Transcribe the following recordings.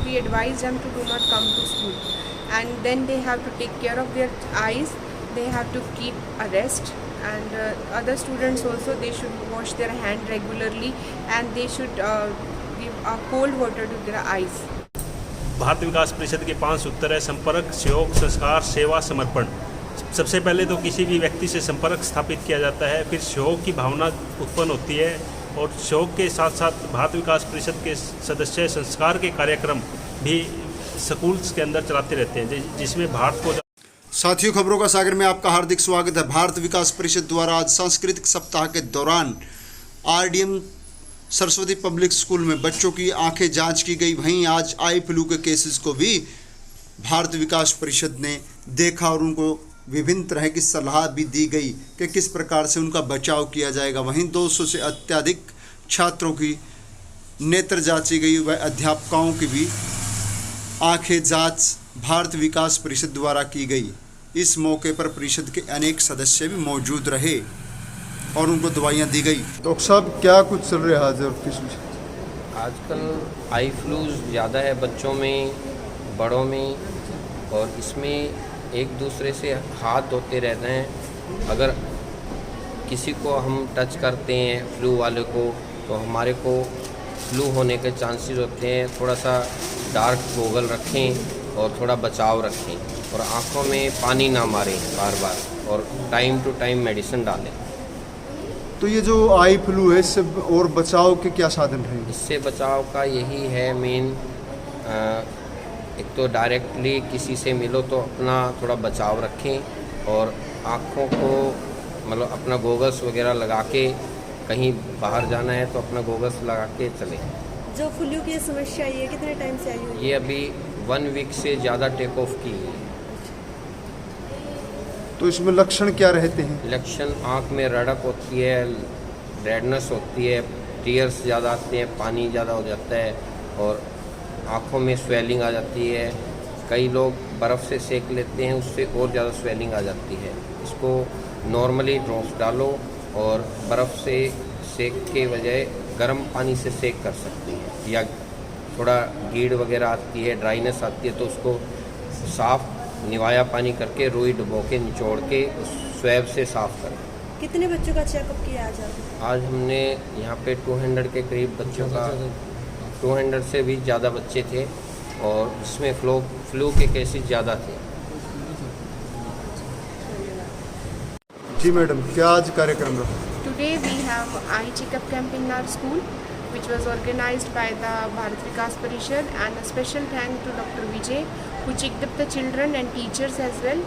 we advise them to do not come to school. And then they have to take care of their eyes, they have to keep a rest, and other students also, they should wash their hand regularly and they should give cold water to their eyes. Bharat विकास परिषद के 5 सूत्र है: संपर्क, सहयोग, संस्कार, सेवा, समर्पण। सबसे पहले तो किसी भी व्यक्ति से संपर्क स्थापित किया जाता है, फिर सहयोग की भावना उत्पन्न होती है और सहयोग के साथ साथ भारत विकास परिषद के सदस्य संस्कार के कार्यक्रम भी स्कूल्स के अंदर चलाते रहते हैं, जिसमें भारत को। साथियों, खबरों का सागर में आपका हार्दिक स्वागत है। भारत विकास परिषद द्वारा आज सांस्कृतिक सप्ताह के दौरान आरडीएम सरस्वती पब्लिक स्कूल में बच्चों की आंखें जांच की गई। वहीं आज आई फ्लू के केसेस को भी भारत विकास परिषद ने देखा और उनको विभिन्न तरह की सलाह भी दी गई कि किस प्रकार से उनका बचाव किया जाएगा। वहीं 200 से अत्यधिक छात्रों की नेत्र जांची गई व अध्यापकों की भी आंखें जांच भारत विकास परिषद द्वारा की गई। इस मौके पर परिषद के अनेक सदस्य भी मौजूद रहे और उनको दवाइयाँ दी गई। डॉक्टर साहब, क्या कुछ चल रहा है आजकल? आई फ्लूज ज़्यादा है बच्चों में, बड़ों में, और इसमें एक दूसरे से हाथ धोते रहते हैं। अगर किसी को हम टच करते हैं फ्लू वाले को, तो हमारे को फ्लू होने के चांसेस होते हैं। थोड़ा सा डार्क गॉगल रखें और थोड़ा बचाव रखें, और आँखों में पानी ना मारें बार बार, और टाइम टू टाइम मेडिसिन डालें। तो ये जो आई फ्लू है, इससे और बचाव के क्या साधन हैं? इससे बचाव का यही है मेन, एक तो डायरेक्टली किसी से मिलो तो अपना थोड़ा बचाव रखें, और आँखों को मतलब अपना गोगल्स वगैरह लगा के, कहीं बाहर जाना है तो अपना गोगल्स लगा के चलें। जो फ्लू की समस्या ये कितने टाइम से आई हुई है? ये अभी 1 वीक से ज़्यादा टेक ऑफ की है। तो इसमें लक्षण क्या रहते हैं? लक्षण आँख में रड़क होती है, रेडनेस होती है, टीयर्स ज़्यादा आते हैं, पानी ज़्यादा हो जाता है, और आँखों में स्वेलिंग आ जाती है। कई लोग बर्फ़ से सेक लेते हैं, उससे और ज़्यादा स्वेलिंग आ जाती है। इसको नॉर्मली ड्रॉप्स डालो, और बर्फ़ से सेक के बजाय गर्म पानी से सेक कर सकते हैं, या थोड़ा गीड़ वगैरह आती है, ड्राइनेस आती है, तो उसको साफ़ निवाया पानी करके रुई डुबो के निचोड़ के उस स्वैब से साफ़ करें। कितने बच्चों का चेकअप किया आज हमने यहाँ पे 200 के करीब बच्चों का, 200 से भी ज़्यादा बच्चे थे, और इसमें फ्लू के केसेस ज़्यादा थे। जी मैडम, क्या आज कार्यक्रम रहा? Today we have eye checkup camp in our school, which was organized by the Bharat Vikas Parishad, and a special thank to Dr. Vijay, who checked up the children and teachers as well.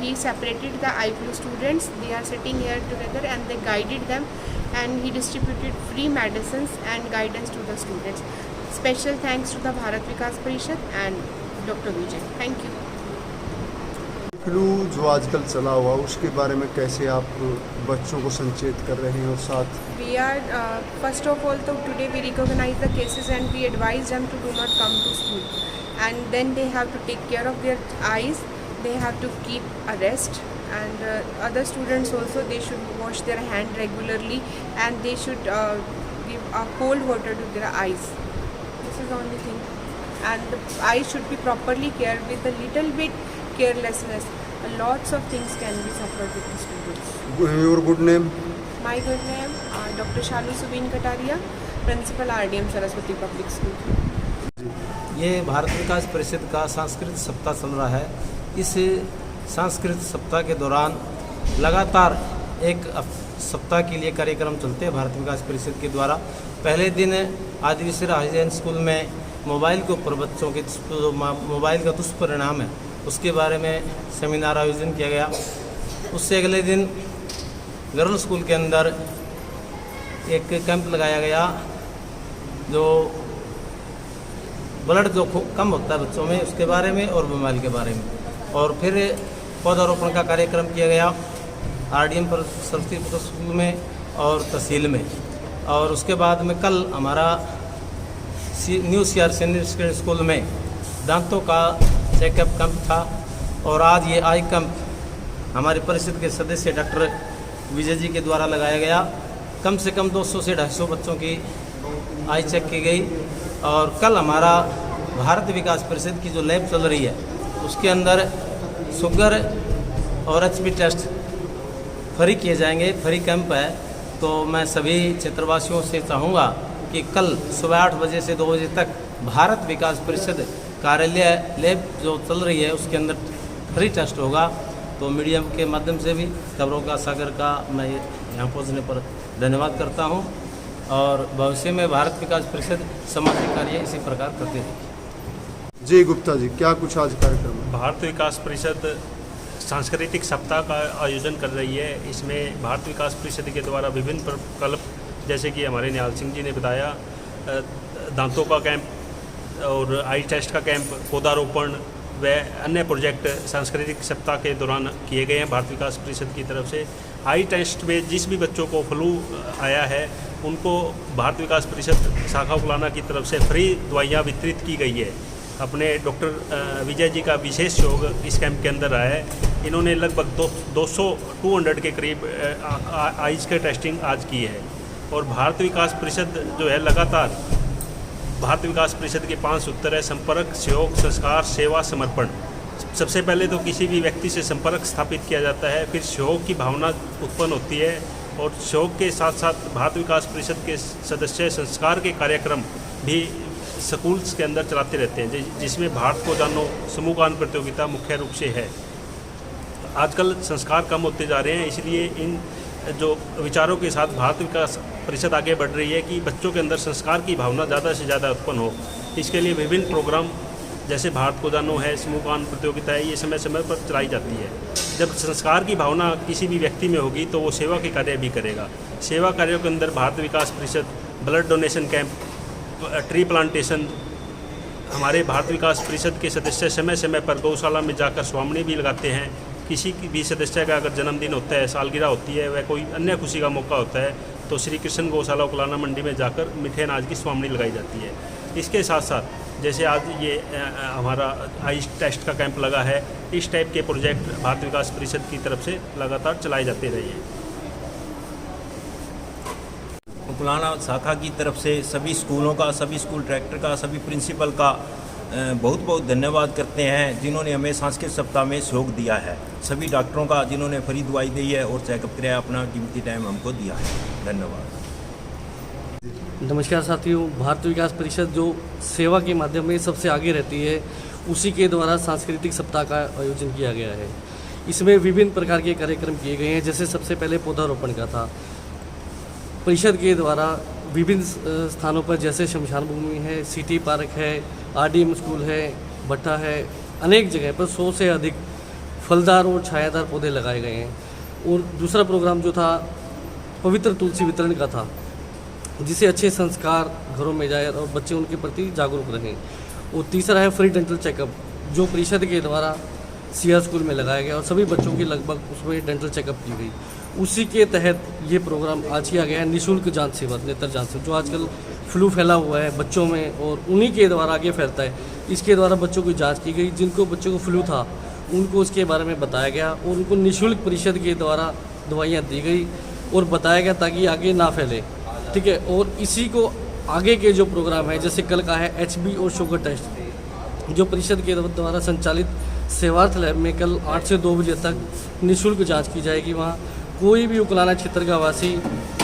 He separated the eye flu students. They are sitting here together, and they guided them, and he distributed free medicines and guidance to the students. Special thanks to the Bharat Vikas Parishad and Dr. Vijay. Thank you. Flu जो आजकल चला हुआ, उसके बारे में कैसे आप बच्चों को संचेत कर रहे हैं? और साथ We are first of all, so today we recognize the cases and we advise them to do not come to school. And then they have to take care of their eyes, they have to keep a rest, and other students also, they should wash their hand regularly and they should give cold water to their eyes. This is the only thing. And the eyes should be properly cared with. A little bit carelessness, lots of things can be suffered with the students. Your good name? My good name, Dr. Shalu Subin Kataria, Principal RDM Saraswati Public School. ये भारत विकास परिषद का सांस्कृतिक सप्ताह चल रहा है। इस सांस्कृतिक सप्ताह के दौरान लगातार एक सप्ताह के लिए कार्यक्रम चलते हैं भारत विकास परिषद के द्वारा। पहले दिन आदिवासी हाईजैन स्कूल में मोबाइल के ऊपर बच्चों के मोबाइल का दुष्परिणाम है, उसके बारे में सेमिनार आयोजन किया गया। उससे अगले दिन गर्ल स्कूल के अंदर एक कैंप लगाया गया, जो ब्लड जो कम होता है बच्चों में, उसके बारे में और बीमारी के बारे में। और फिर पौधारोपण का कार्यक्रम किया गया आरडीएम पर सरस्वती स्कूल में और तहसील में। और उसके बाद में कल हमारा new CR senior secondary school में दांतों का चेकअप कैंप था। और आज ये आई कैंप हमारे परिषद के सदस्य डॉक्टर विजय जी के द्वारा लगाया गया। कम से कम 200 से 250 बच्चों की आई चेक की गई। और कल हमारा भारत विकास परिषद की जो लैब चल रही है उसके अंदर शुगर और HP टेस्ट फ्री किए जाएंगे, फ्री कैंप है। तो मैं सभी क्षेत्रवासियों से चाहूँगा कि कल सुबह 8 बजे से 2 बजे तक भारत विकास परिषद कार्यालय लैब जो चल रही है उसके अंदर फ्री टेस्ट होगा। तो मीडिया के माध्यम से भी खबरों का सागर का मैं यहाँ पहुँचने पर धन्यवाद करता हूँ और भविष्य में भारत विकास परिषद सामाजिक कार्य इसी प्रकार करती रहेगी। जी गुप्ता जी, क्या कुछ आज कार्यक्रम है? भारत विकास परिषद सांस्कृतिक सप्ताह का आयोजन कर रही है। इसमें भारत विकास परिषद के द्वारा विभिन्न प्रकल्प, जैसे कि हमारे निहाल सिंह जी ने बताया, दांतों का कैंप और आई टेस्ट का कैंप, पौधारोपण व अन्य प्रोजेक्ट सांस्कृतिक सप्ताह के दौरान किए गए हैं भारत विकास परिषद की तरफ से। आई टेस्ट में जिस भी बच्चों को फ्लू आया है उनको भारत विकास परिषद शाखा उकलाना की तरफ से फ्री दवाइयाँ वितरित की गई है। अपने डॉक्टर विजय जी का विशेष सहयोग इस कैंप के अंदर रहा है। इन्होंने लगभग 200 के करीब आइज़ के टेस्टिंग आज की है। और भारत विकास परिषद जो है लगातार भारत विकास परिषद के 5 सूत्र है: संपर्क, सहयोग, संस्कार, सेवा, समर्पण। सबसे पहले तो किसी भी व्यक्ति से संपर्क स्थापित किया जाता है, फिर सहयोग की भावना उत्पन्न होती है और सहयोग के साथ साथ भारत विकास परिषद के सदस्य संस्कार के कार्यक्रम भी स्कूल्स के अंदर चलाते रहते हैं, जिसमें भारत को जानो समूह गान प्रतियोगिता मुख्य रूप से है। आजकल संस्कार कम होते जा रहे हैं, इसलिए इन जो विचारों के साथ भारत विकास परिषद आगे बढ़ रही है कि बच्चों के अंदर संस्कार की भावना ज़्यादा से ज़्यादा उत्पन्न हो। इसके लिए विभिन्न प्रोग्राम जैसे भारत को जानो है, समूह गान प्रतियोगिता है, ये समय समय पर चलाई जाती है। जब संस्कार की भावना किसी भी व्यक्ति में होगी तो वो सेवा के कार्य भी करेगा। सेवा कार्यों के अंदर भारत विकास परिषद blood donation camp, tree plantation, हमारे भारत विकास परिषद के सदस्य समय समय पर गौशाला में जाकर स्वामणी भी लगाते हैं। किसी भी सदस्य का अगर जन्मदिन होता है, सालगिरह होती है, वह कोई अन्य खुशी का मौका होता है तो श्री कृष्ण गौशाला उकलाना मंडी में जाकर मीठे अनाज की स्वामणी लगाई जाती है। इसके साथ साथ जैसे आज ये हमारा आई टेस्ट का कैंप लगा है, इस टाइप के प्रोजेक्ट भारत विकास परिषद की तरफ से लगातार चलाए जाते रहे हैं। उकलाना शाखा की तरफ से सभी स्कूलों का, सभी स्कूल डायरेक्टर का, सभी प्रिंसिपल का बहुत बहुत धन्यवाद करते हैं जिन्होंने हमें सांस्कृतिक सप्ताह में सहयोग दिया है। सभी डॉक्टरों का जिन्होंने फ्री दवाई दी है और चेकअप कराया, अपना कीमती टाइम हमको दिया है। धन्यवाद। नमस्कार साथियों, भारत विकास परिषद जो सेवा के माध्यम में सबसे आगे रहती है, उसी के द्वारा सांस्कृतिक सप्ताह का आयोजन किया गया है। इसमें विभिन्न प्रकार के कार्यक्रम किए गए हैं। जैसे सबसे पहले पौधारोपण का था परिषद के द्वारा विभिन्न स्थानों पर, जैसे शमशान भूमि है, सिटी पार्क है, RDM स्कूल है, भट्टा है, अनेक जगह पर 100 से अधिक फलदार और छायादार पौधे लगाए गए हैं। और दूसरा प्रोग्राम जो था पवित्र तुलसी वितरण का था, जिससे अच्छे संस्कार घरों में जाए और बच्चे उनके प्रति जागरूक रहें। और तीसरा है फ्री डेंटल चेकअप, जो परिषद के द्वारा CR स्कूल में लगाया गया और सभी बच्चों की लगभग उसमें डेंटल चेकअप की गई। उसी के तहत ये प्रोग्राम आज किया गया है निःशुल्क जांच सेवा, नेत्र जांच सेवा, जो आजकल फ्लू फैला हुआ है बच्चों में और उन्हीं के द्वारा आगे फैलता है। इसके द्वारा बच्चों की जांच की गई, जिनको बच्चों को फ्लू था उनको उसके बारे में बताया गया और उनको निःशुल्क परिषद के द्वारा दवाइयाँ दी गई और बताया गया ताकि आगे ना फैले। ठीक है। और इसी को आगे के जो प्रोग्राम है, जैसे कल का है HB और शुगर टेस्ट, जो परिषद के द्वारा संचालित सेवार्थ लैब में कल 8 से 2 बजे तक निःशुल्क जांच की जाएगी। वहाँ कोई भी उकलाना क्षेत्र का वासी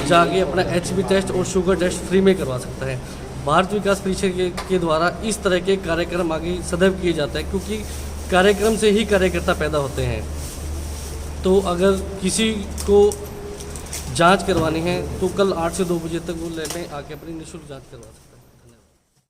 जाके अपना HB टेस्ट और शुगर टेस्ट फ्री में करवा सकता है। भारत विकास परिषद के द्वारा इस तरह के कार्यक्रम आगे सदैव किए जाते हैं, क्योंकि कार्यक्रम से ही कार्यकर्ता पैदा होते हैं। तो अगर किसी को जांच करवानी है तो कल 8 से 2 बजे तक वो लैब में आके अपनी निःशुल्क जांच करवा सकते हैं।